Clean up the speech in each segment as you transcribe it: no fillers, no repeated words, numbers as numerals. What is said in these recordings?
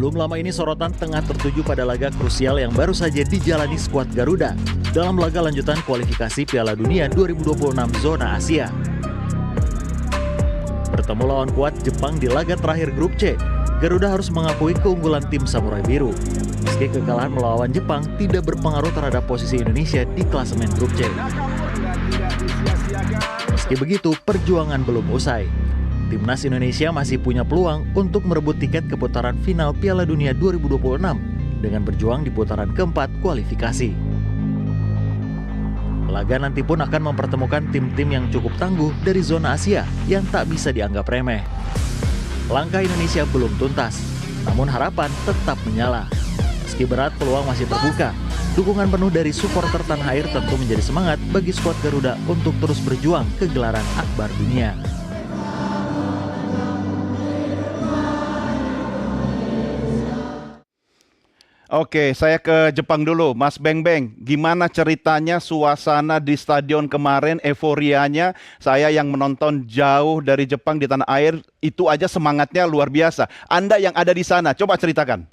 Belum lama ini sorotan tengah tertuju pada laga krusial yang baru saja dijalani skuad Garuda dalam laga lanjutan kualifikasi Piala Dunia 2026 zona Asia. Bertemu lawan kuat Jepang di laga terakhir grup C, Garuda harus mengakui keunggulan tim Samurai Biru. Meski kekalahan melawan Jepang tidak berpengaruh terhadap posisi Indonesia di klasemen grup C. Meski begitu, perjuangan belum usai. Timnas Indonesia masih punya peluang untuk merebut tiket ke putaran final Piala Dunia 2026 dengan berjuang di putaran keempat kualifikasi. Laga nanti pun akan mempertemukan tim-tim yang cukup tangguh dari zona Asia yang tak bisa dianggap remeh. Langkah Indonesia belum tuntas, namun harapan tetap menyala. Meski berat, peluang masih terbuka. Dukungan penuh dari supporter tanah air tentu menjadi semangat bagi skuad Garuda untuk terus berjuang ke gelaran akbar dunia. Oke, saya ke Jepang dulu. Mas Beng Beng, gimana ceritanya suasana di stadion kemarin, euforianya? Saya yang menonton jauh dari Jepang di tanah air, itu aja semangatnya luar biasa. Anda yang ada di sana, coba ceritakan.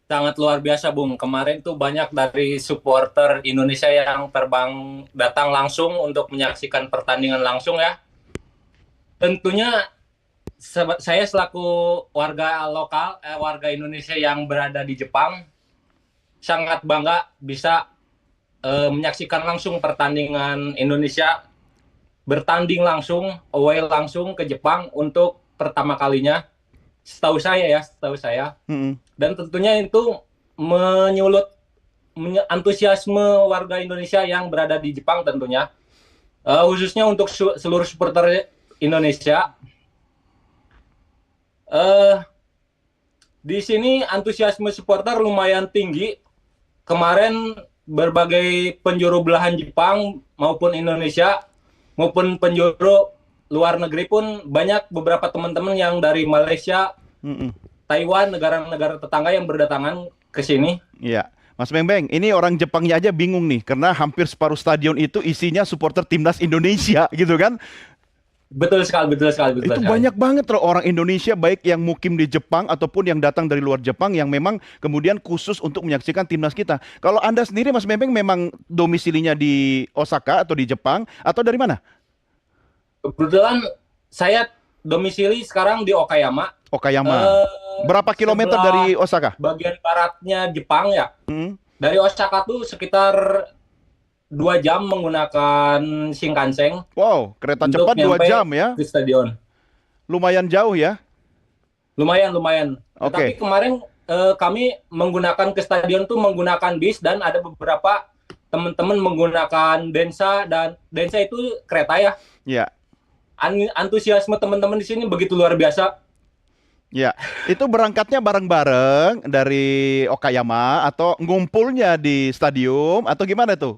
Sangat luar biasa, Bung. Kemarin tuh banyak dari supporter Indonesia yang datang langsung untuk menyaksikan pertandingan langsung ya. Tentunya saya selaku warga lokal, warga Indonesia yang berada di Jepang, sangat bangga bisa menyaksikan langsung pertandingan Indonesia bertanding langsung, away langsung ke Jepang untuk pertama kalinya, setahu saya. Dan tentunya itu menyulut antusiasme warga Indonesia yang berada di Jepang tentunya, khususnya untuk seluruh supporter Indonesia. Di sini antusiasme supporter lumayan tinggi. Kemarin berbagai penjuru belahan Jepang maupun Indonesia maupun penjuru luar negeri pun banyak beberapa teman-teman yang dari Malaysia, Taiwan, negara-negara tetangga yang berdatangan ke sini. Iya. Mas Beng Beng, ini orang Jepangnya aja bingung nih, karena hampir separuh stadion itu isinya supporter timnas Indonesia, gitu kan? Betul sekali. Itu banyak banget loh orang Indonesia, baik yang mukim di Jepang ataupun yang datang dari luar Jepang, yang memang kemudian khusus untuk menyaksikan timnas kita. Kalau Anda sendiri, Mas Beng Beng, memang domisilinya di Osaka atau di Jepang, atau dari mana? Kebetulan saya domisili sekarang di Okayama. Berapa kilometer dari Osaka? Bagian baratnya Jepang ya. Dari Osaka tuh sekitar 2 jam menggunakan Shinkansen. Wow, kereta cepat 2 jam ya? Di stadion. Lumayan jauh ya? Lumayan. Oke. Tapi kemarin kami menggunakan ke stadion tuh menggunakan bis, dan ada beberapa teman-teman menggunakan Densa, dan Densa itu kereta ya. Iya. Antusiasme teman-teman di sini begitu luar biasa. Ya, itu berangkatnya bareng-bareng dari Okayama atau ngumpulnya di stadium atau gimana tuh?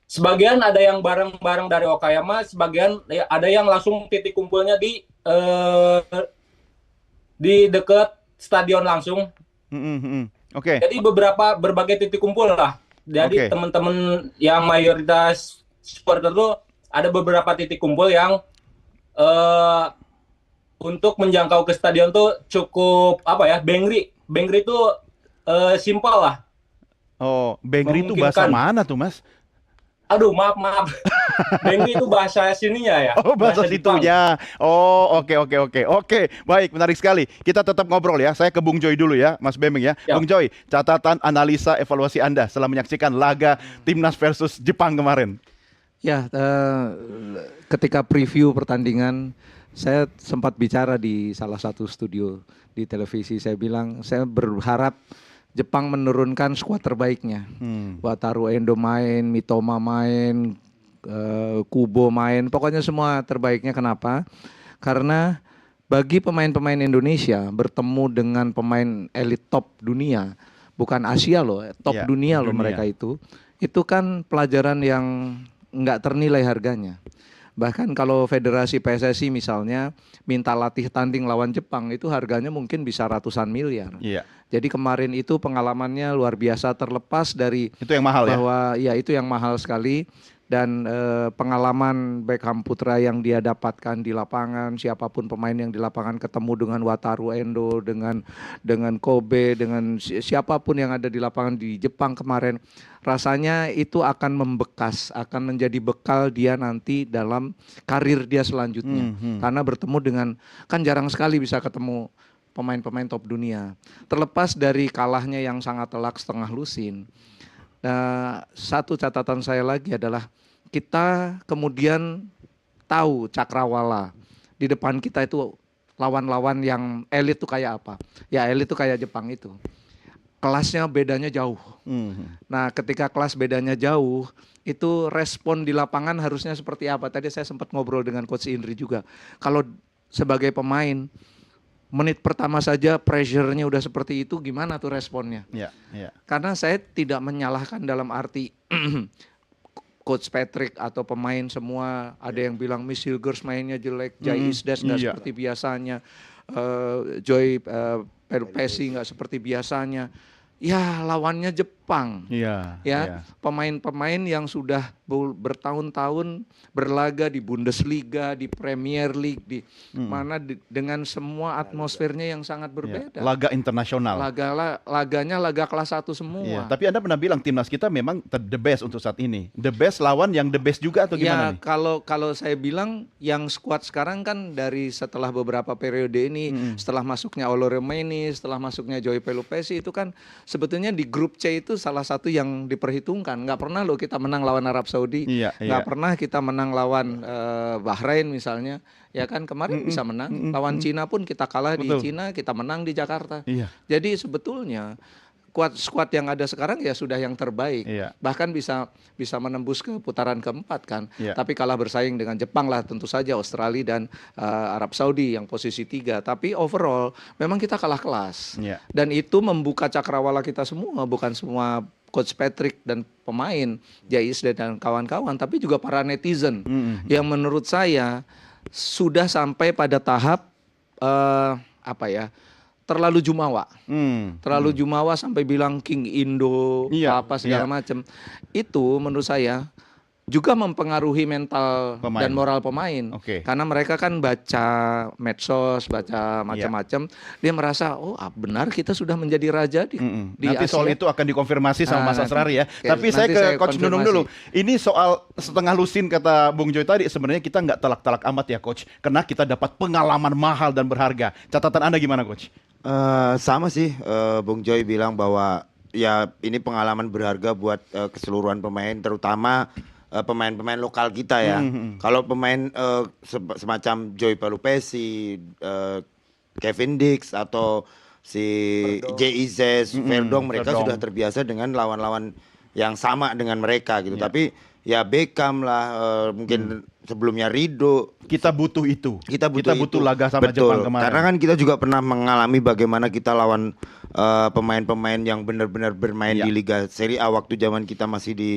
Sebagian ada yang bareng-bareng dari Okayama, sebagian ada yang langsung titik kumpulnya di dekat stadion langsung. Oke. Jadi berbagai titik kumpul lah. Jadi teman-teman yang mayoritas supporter tuh ada beberapa titik kumpul yang untuk menjangkau ke stadion tuh cukup Bengri itu simpel lah. Oh, Bengri itu bahasa mana tuh, Mas? Aduh, maaf. Bengri itu bahasa sininya ya. Oh, bahasa situnya. Oh, oke. Baik, menarik sekali. Kita tetap ngobrol ya. Saya ke Bung Joy dulu ya, Mas Beng ya. Bung Joy, catatan, analisa, evaluasi Anda setelah menyaksikan laga Timnas versus Jepang kemarin. Ya, ketika preview pertandingan, saya sempat bicara di salah satu studio di televisi. Saya bilang, saya berharap Jepang menurunkan skuad terbaiknya. Wataru Endo main, Mitoma main, Kubo main, pokoknya semua terbaiknya. Kenapa? Karena bagi pemain-pemain Indonesia bertemu dengan pemain elit top dunia, bukan Asia loh, top dunia loh mereka itu kan pelajaran yang nggak ternilai harganya. Bahkan kalau Federasi PSSI misalnya minta latih tanding lawan Jepang, itu harganya mungkin bisa ratusan miliar. Jadi kemarin itu pengalamannya luar biasa, terlepas dari itu yang mahal bahwa ya itu yang mahal sekali. dan pengalaman Beckham Putra yang dia dapatkan di lapangan, siapapun pemain yang di lapangan ketemu dengan Wataru Endo, dengan Kobe, dengan siapapun yang ada di lapangan di Jepang kemarin, rasanya itu akan membekas, akan menjadi bekal dia nanti dalam karir dia selanjutnya. Karena bertemu dengan, kan jarang sekali bisa ketemu pemain-pemain top dunia. Terlepas dari kalahnya yang sangat telak setengah lusin, satu catatan saya lagi adalah kita kemudian tahu cakrawala di depan kita itu lawan-lawan yang elit tuh kayak apa. Ya elit tuh kayak Jepang itu. Kelasnya bedanya jauh. Nah ketika kelas bedanya jauh, itu respon di lapangan harusnya seperti apa. Tadi saya sempat ngobrol dengan Coach Indri juga. Kalau sebagai pemain, menit pertama saja pressure-nya udah seperti itu, gimana tuh responnya? Karena saya tidak menyalahkan dalam arti Coach Patrick atau pemain semua, ada yang bilang Miss Hilgers mainnya jelek, Jai Isdas nggak seperti biasanya, Joy Pelupesi nggak seperti biasanya. Ya lawannya Jepang, pemain-pemain yang sudah bertahun-tahun berlaga di Bundesliga, di Premier League, di mana dengan semua atmosfernya yang sangat berbeda. Laga internasional. Laganya laga kelas 1 semua. Tapi Anda pernah bilang timnas kita memang the best untuk saat ini. The best lawan yang the best juga atau gimana nih? Kalau saya bilang yang skuad sekarang kan dari setelah beberapa periode ini, setelah masuknya Olo Remeni, setelah masuknya Joy Pelupesi, itu kan sebetulnya di grup C itu salah satu yang diperhitungkan. Nggak pernah loh kita menang lawan Arab Saudi, nggak pernah kita menang lawan Bahrain misalnya. Ya kan kemarin bisa menang, lawan Cina pun kita kalah di Cina, kita menang di Jakarta. Jadi sebetulnya skuad yang ada sekarang ya sudah yang terbaik. Bahkan bisa menembus ke putaran keempat kan. Tapi kalah bersaing dengan Jepang lah tentu saja, Australia dan Arab Saudi yang posisi 3. Tapi overall memang kita kalah kelas. Dan itu membuka cakrawala kita semua, bukan semua Coach Patrick dan pemain, Jais dan kawan-kawan, tapi juga para netizen yang menurut saya sudah sampai pada tahap terlalu jumawa, terlalu jumawa sampai bilang King Indo, apa segala macam. Itu menurut saya juga mempengaruhi mental dan moral pemain. Karena mereka kan baca medsos, baca macam-macam, dia merasa benar kita sudah menjadi raja di nanti Asia. soal itu akan dikonfirmasi sama Mas Asrari ya. Tapi saya ke Coach Nunung dulu. Ini soal setengah lusin kata Bung Joy tadi, sebenarnya kita nggak telak-telak amat ya Coach, karena kita dapat pengalaman mahal dan berharga. Catatan Anda gimana Coach? Sama sih, Bung Joy bilang bahwa ya ini pengalaman berharga buat keseluruhan pemain, terutama pemain-pemain lokal kita ya. Kalau pemain semacam Joy Pelupesi, Kevin Dix atau si J.I.Z, Verdong, mereka sudah terbiasa dengan lawan-lawan yang sama dengan mereka gitu. Tapi ya Beckham lah, mungkin sebelumnya Rido. Kita butuh itu. Kita butuh laga sama Betul. Jepang kemarin. Karena kan kita juga pernah mengalami bagaimana kita lawan pemain-pemain yang benar-benar bermain di Liga Serie A waktu zaman kita masih di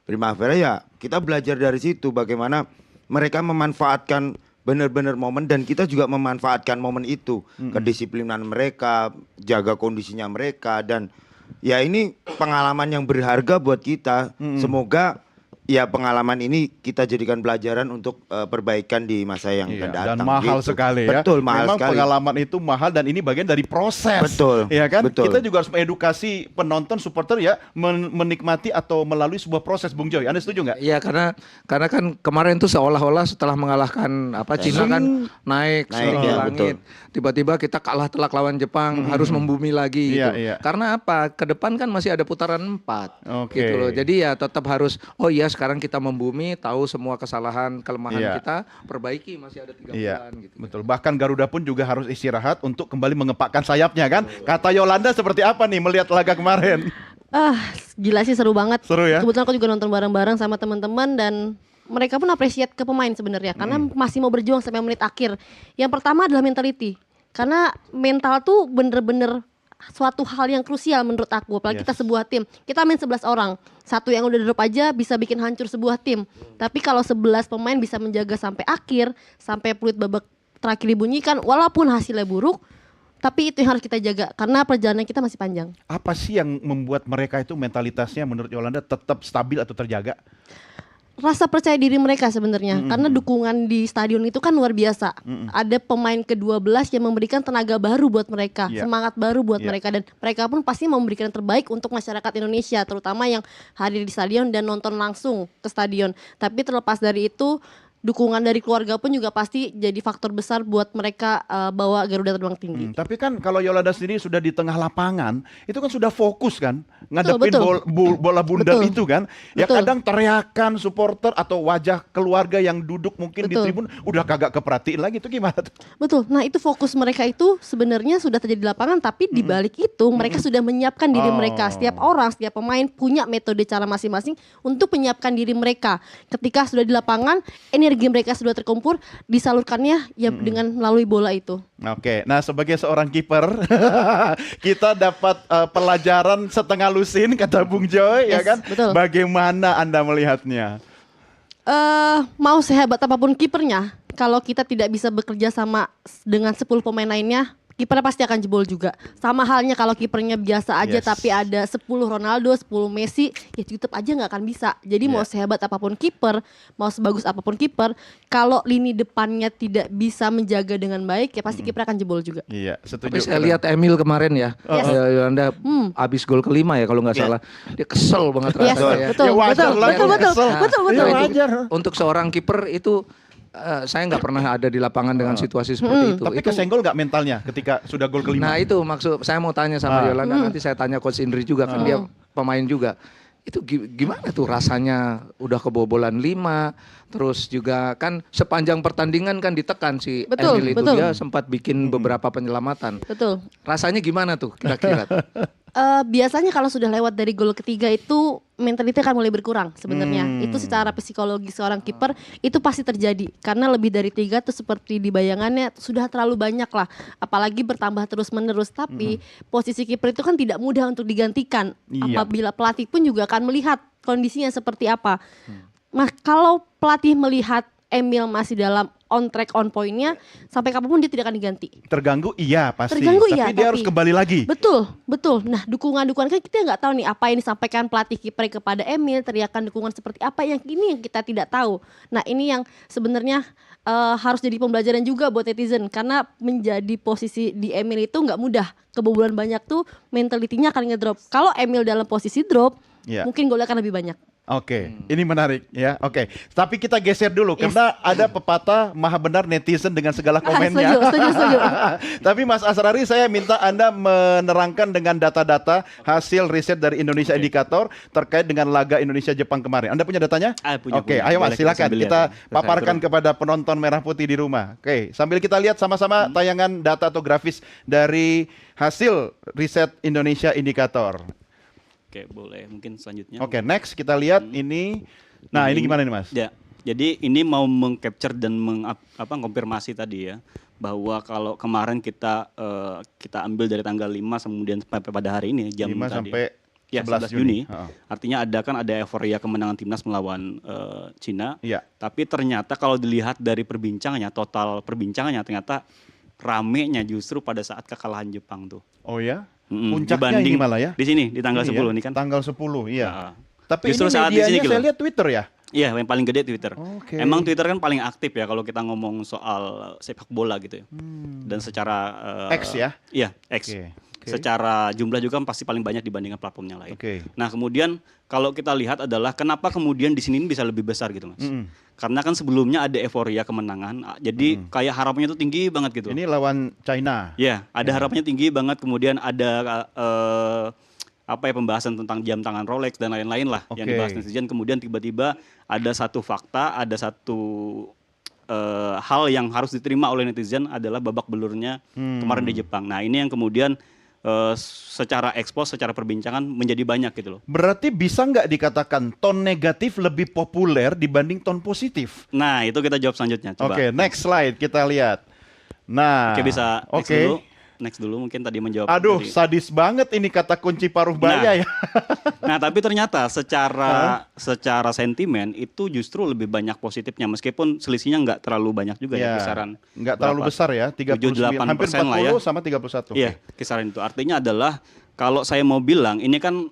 Primavera. Ya kita belajar dari situ bagaimana mereka memanfaatkan benar-benar momen, dan kita juga memanfaatkan momen itu. Kedisiplinan mereka, jaga kondisinya mereka, dan ya ini pengalaman yang berharga buat kita. Semoga ya pengalaman ini kita jadikan pelajaran untuk perbaikan di masa yang akan datang. Dan mahal sekali ya. Betul, mahal memang sekali. Pengalaman itu mahal dan ini bagian dari proses. Betul. Ya kan? Betul. Kita juga harus mengedukasi penonton, supporter ya menikmati atau melalui sebuah proses, Bung Joy. Anda setuju nggak? Iya, karena kan kemarin tuh seolah-olah setelah mengalahkan Cina kan naik setinggi langit. Tiba-tiba kita kalah telak lawan Jepang, harus membumi lagi gitu. Karena apa? Ke depan kan masih ada putaran 4 gitu loh. Jadi ya tetap harus sekarang kita membumi, tahu semua kesalahan, kelemahan kita, perbaiki, masih ada 3 bulan gitu. Betul. Bahkan Garuda pun juga harus istirahat untuk kembali mengepakkan sayapnya kan. Kata Yolanda seperti apa nih melihat laga kemarin? Gila sih, seru banget. Seru ya? Kebetulan aku juga nonton bareng-bareng sama teman-teman dan mereka pun apresiat ke pemain sebenarnya karena masih mau berjuang sampai menit akhir. Yang pertama adalah mentality. Karena mental tuh bener-bener suatu hal yang krusial menurut aku. Apalagi kita sebuah tim, kita main 11 orang, satu yang udah drop aja bisa bikin hancur sebuah tim. Tapi kalau 11 pemain bisa menjaga sampai akhir, sampai peluit babak terakhir dibunyikan, walaupun hasilnya buruk, tapi itu yang harus kita jaga karena perjalanan kita masih panjang. Apa sih yang membuat mereka itu mentalitasnya menurut Yolanda tetap stabil atau terjaga? rasa percaya diri mereka sebenarnya, karena dukungan di stadion itu kan luar biasa. Ada pemain ke-12 yang memberikan tenaga baru buat mereka, Iya. semangat baru buat Iya. mereka, dan mereka pun pasti memberikan yang terbaik untuk masyarakat Indonesia, terutama yang hadir di stadion dan nonton langsung ke stadion. Tapi terlepas dari itu, dukungan dari keluarga pun juga pasti jadi faktor besar buat mereka bawa Garuda Terbang Tinggi. Tapi kan kalau Yolanda sendiri sudah di tengah lapangan, itu kan sudah fokus kan, ngadepin betul. bola bundar Betul. itu kan. Ya Betul. kadang teriakan supporter atau wajah keluarga yang duduk mungkin di Betul. tribun udah kagak keperhatiin lagi, itu gimana tuh? Betul. Nah, itu fokus mereka itu sebenarnya sudah terjadi di lapangan, tapi di balik itu mereka sudah menyiapkan diri mereka. Setiap orang, setiap pemain punya metode cara masing-masing untuk menyiapkan diri mereka. Ketika sudah di lapangan, energi mereka sudah terkumpul, disalurkannya ya dengan melalui bola itu. Oke, nah sebagai seorang kiper kita dapat pelajaran setengah lusin kata Bung Joy, ya Yes, kan? betul. Bagaimana Anda melihatnya? Mau sehebat apapun kipernya, kalau kita tidak bisa bekerja sama dengan 10 pemain lainnya, kipernya pasti akan jebol juga. Sama halnya kalau kipernya biasa aja Yes. tapi ada 10 Ronaldo, 10 Messi, ya tetap aja nggak akan bisa. Jadi mau sehebat apapun kiper, mau sebagus apapun kiper, kalau lini depannya tidak bisa menjaga dengan baik, ya pasti kiper akan jebol juga. Iya, setuju. Tapi saya lihat Emil kemarin ya, Yes. Yolanda abis gol kelima ya kalau nggak salah, dia kesel banget Yes, rasanya. betul, Ya wajar betul, lah betul, kalau betul, kesel. betul, Iya, betul. wajar. Untuk seorang kiper itu saya nggak pernah ada di lapangan dengan situasi seperti itu. Tapi Itu- kesenggol nggak mentalnya ketika sudah gol kelima? Nah itu maksud saya mau tanya sama Yolanda, nanti saya tanya Coach Indri juga kan dia pemain juga. Itu gimana tuh rasanya udah kebobolan 5, terus juga kan sepanjang pertandingan kan ditekan si Betul, Emil itu, betul. dia sempat bikin beberapa penyelamatan. Betul. Rasanya gimana tuh kira-kira? Biasanya kalau sudah lewat dari gol ketiga itu mentality akan mulai berkurang sebenarnya. Itu secara psikologi seorang kiper itu pasti terjadi karena lebih dari 3 tuh seperti di bayangannya sudah terlalu banyak lah. Apalagi bertambah terus menerus. Tapi posisi kiper itu kan tidak mudah untuk digantikan. Iya. Apabila pelatih pun juga akan melihat kondisinya seperti apa. Kalau pelatih melihat Emil masih dalam on track on point-nya, sampai kapanpun dia tidak akan diganti. Terganggu iya pasti. Terganggu tapi iya, dia harus kembali lagi. Betul, betul. Nah, dukungan-dukungan kan kita nggak tahu nih apa yang disampaikan pelatih kiper kepada Emil, teriakan dukungan seperti apa yang ini yang kita tidak tahu. Nah, ini yang sebenarnya harus jadi pembelajaran juga buat netizen karena menjadi posisi di Emil itu nggak mudah. Kebobolan banyak tuh mentalitinya akan ngedrop. Kalau Emil dalam posisi drop, Iya. mungkin golnya akan lebih banyak. Oke, ini menarik ya. Oke, tapi kita geser dulu karena ada pepatah maha benar netizen dengan segala komennya. Setuju. Tapi Mas Asrari, saya minta Anda menerangkan dengan data-data hasil riset dari Indonesia Indikator terkait dengan laga Indonesia-Jepang kemarin. Anda punya datanya? Punya. Oke, ayo Mas, Boleh kita silakan sambil kita lihat ya. paparkan Saya kepada penonton Merah Putih di rumah. Oke, sambil kita lihat sama-sama tayangan data atau grafis dari hasil riset Indonesia Indikator. Oke, boleh. Mungkin selanjutnya. Oke, next kita lihat ini. Nah, ini gimana nih Mas? Ya. Jadi ini mau mengcapture dan mengkonfirmasi tadi ya bahwa kalau kemarin kita ambil dari tanggal 5 kemudian sampai pada hari ini jam 5 tadi. sampai Ya, 11 11 Juni. Heeh. Artinya ada euforia kemenangan timnas melawan Cina. Iya. Tapi ternyata kalau dilihat dari perbincangannya, total perbincangannya ternyata ramenya justru pada saat kekalahan Jepang tuh. Oh ya? Mm-mm, Puncaknya ini malah ya? Di sini di tanggal Ini 10 ya? ini kan. Tanggal 10, iya. Nah, Tapi justru ini saat di sini medianya gitu. saya lihat Twitter ya? Iya, yang paling gede Twitter. Oke. Emang Twitter kan paling aktif ya kalau kita ngomong soal sepak bola gitu ya. Dan secara X ya? Iya, X. Oke, oke. Secara jumlah juga pasti paling banyak dibandingkan platform yang lain. Oke. Nah, kemudian kalau kita lihat adalah kenapa kemudian di sini bisa lebih besar gitu, Mas. Karena kan sebelumnya ada euforia kemenangan. Jadi kayak harapannya tuh tinggi banget gitu. Ini lawan China. Ya, ada harapannya tinggi banget. Kemudian ada pembahasan tentang jam tangan Rolex dan lain-lain lah yang Oke. dibahas netizen. Kemudian tiba-tiba ada satu fakta, ada satu hal yang harus diterima oleh netizen adalah babak belurnya kemarin di Jepang. Nah, ini yang kemudian secara ekspos, secara perbincangan menjadi banyak gitu loh. Berarti bisa nggak dikatakan ton negatif lebih populer dibanding ton positif? Nah, itu kita jawab selanjutnya. Coba. Oke, next slide kita lihat. Nah, Oke, bisa next oke. dulu. Next dulu mungkin tadi menjawab. Aduh, dari- sadis banget ini kata kunci paruh baya ya. Nah, tapi ternyata secara sentimen itu justru lebih banyak positifnya meskipun selisihnya nggak terlalu banyak juga ya, kisaran nggak terlalu berapa? besar ya, 39, hampir 7-8% 40 lah ya. sama 31. Iya, kisaran itu. Artinya adalah kalau saya mau bilang ini kan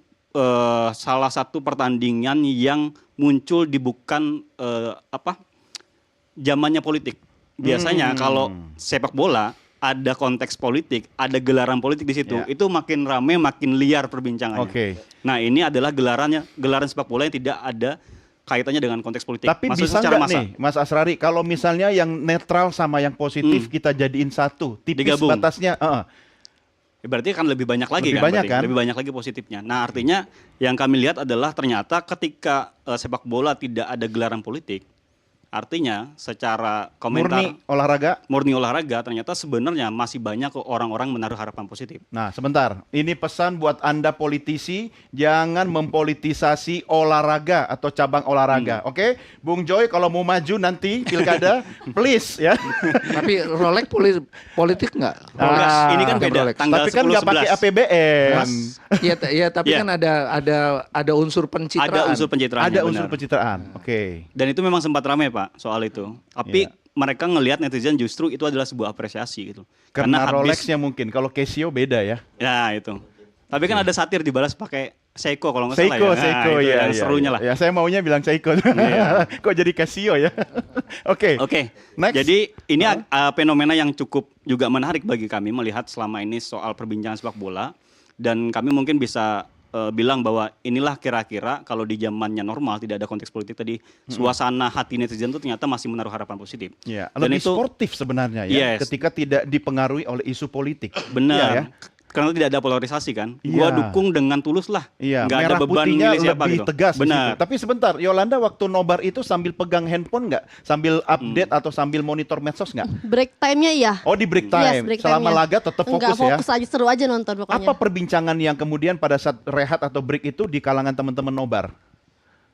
salah satu pertandingan yang muncul di bukan zamannya politik. Biasanya kalau sepak bola ada konteks politik, ada gelaran politik di situ, Ya. itu makin rame, makin liar perbincangannya. Oke. Nah, ini adalah gelaran sepak bola yang tidak ada kaitannya dengan konteks politik. Tapi Maksudnya bisa secara nggak massa. nih, Mas Asrari, kalau misalnya yang netral sama yang positif kita jadiin satu, tipis Digabung. batasnya, Ya, berarti kan lebih banyak lagi Lebih kan? banyak Berarti. kan? Lebih banyak lagi positifnya. Nah, artinya yang kami lihat adalah ternyata ketika sepak bola tidak ada gelaran politik, artinya secara komentar murni olahraga. ternyata sebenarnya masih banyak kok orang-orang menaruh harapan positif. Nah, sebentar. Ini pesan buat Anda politisi, jangan mempolitisasi olahraga atau cabang olahraga. Oke? Bung Joy kalau mau maju nanti pilkada, please ya. Tapi Rolex politik nggak? Enggak, ini kan beda. Rolex. Tanggal Tapi kan nggak pakai 10-11. APBN. Iya, tapi Iya. kan ada unsur pencitraan. Ada unsur pencitraan. Ada unsur pencitraan. Oke. Dan itu memang sempat ramai Pak soal itu. Tapi Iya. mereka ngelihat netizen justru itu adalah sebuah apresiasi gitu. Karena habis- Rolexnya mungkin, kalau Casio beda ya. Ya itu. Tapi kan ada satir dibalas pakai Seiko kalau nggak salah Seiko, ya. Nah, Seiko itu ya. yang serunya lah. Ya, saya maunya bilang Seiko. Kok jadi Casio ya? Oke. Oke. Next. Jadi ini fenomena yang cukup juga menarik bagi kami melihat selama ini soal perbincangan sepak bola, dan kami mungkin bisa bilang bahwa inilah kira-kira kalau di zamannya normal tidak ada konteks politik tadi, suasana hati netizen itu ternyata masih menaruh harapan positif. Ya, Dan lebih itu sportif sebenarnya ya, Yes. ketika tidak dipengaruhi oleh isu politik. benar. Iya ya? Karena tidak ada polarisasi kan. Iya. Gua dukung dengan tulus lah. Iya, Nggak ada merah beban putihnya milih siapa lebih gitu. tegas di Benar. situ. Tapi sebentar, Yolanda waktu nobar itu sambil pegang handphone nggak? Sambil update atau sambil monitor medsos nggak? Break time-nya iya. Oh, di break Yes, time. break Selama time-nya. laga tetap Enggak, fokus ya. fokus aja, seru aja nonton pokoknya. Apa perbincangan yang kemudian pada saat rehat atau break itu di kalangan teman-teman nobar?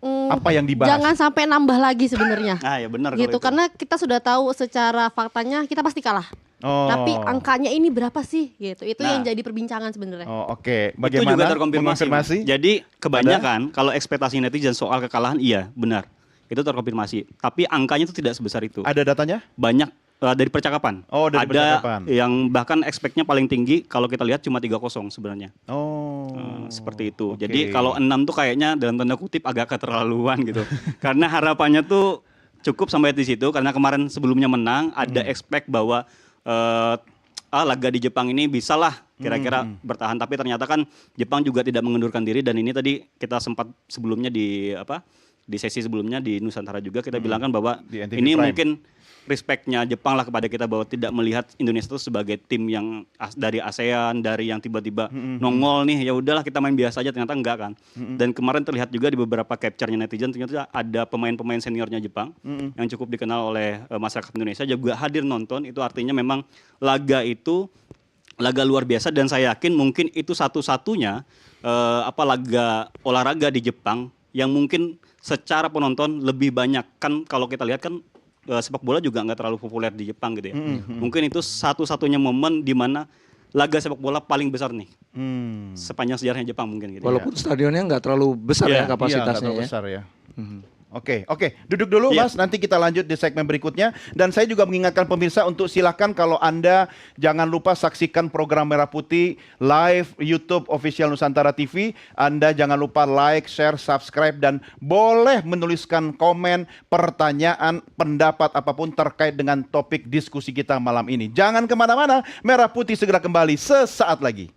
Apa yang dibahas? Jangan sampai nambah lagi sebenarnya. Ah ya benar kalau Gitu, itu. karena kita sudah tahu secara faktanya kita pasti kalah. Oh. Tapi angkanya ini berapa sih? Gitu. Itu Nah. yang jadi perbincangan sebenarnya. Oh, oke. Itu Bagaimana juga terkonfirmasi. mengonfirmasi? Mas. Jadi kebanyakan kalau ekspektasi netizen soal kekalahan iya benar. Itu terkonfirmasi. Tapi angkanya itu tidak sebesar itu. Ada datanya? Banyak dari percakapan. Oh, dari ada percakapan. yang bahkan expect-nya paling tinggi kalau kita lihat cuma 3-0 sebenarnya. Oh. Seperti itu. Oke. Jadi kalau 6 tuh kayaknya dalam tanda kutip agak keterlaluan gitu. Karena harapannya tuh cukup sampai di situ karena kemarin sebelumnya menang ada expect bahwa laga di Jepang ini bisalah kira-kira bertahan, tapi ternyata kan Jepang juga tidak mengundurkan diri, dan ini tadi kita sempat sebelumnya di sesi sebelumnya di Nusantara juga kita bilang kan bahwa Di NTV ini Prime. mungkin respect-nya Jepang lah kepada kita bahwa tidak melihat Indonesia itu sebagai tim yang dari ASEAN, dari yang tiba-tiba nongol nih, ya udahlah kita main biasa aja, ternyata enggak kan. Dan kemarin terlihat juga di beberapa capture-nya netizen ternyata ada pemain-pemain seniornya Jepang yang cukup dikenal oleh masyarakat Indonesia juga hadir nonton. Itu artinya memang laga itu laga luar biasa, dan saya yakin mungkin itu satu-satunya laga olahraga di Jepang yang mungkin secara penonton lebih banyak. Kan kalau kita lihat kan sepak bola juga nggak terlalu populer di Jepang gitu ya. Mungkin itu satu-satunya momen di mana laga sepak bola paling besar nih sepanjang sejarahnya Jepang mungkin gitu. Walaupun stadionnya nggak terlalu besar Iya, ya kapasitasnya Iya, ya. besar ya. Oke, duduk dulu Iya. Mas, nanti kita lanjut di segmen berikutnya. Dan saya juga mengingatkan pemirsa untuk silakan kalau Anda jangan lupa saksikan program Merah Putih live YouTube official Nusantara TV. Anda jangan lupa like, share, subscribe, dan boleh menuliskan komen, pertanyaan, pendapat apapun terkait dengan topik diskusi kita malam ini. Jangan kemana-mana, Merah Putih segera kembali sesaat lagi.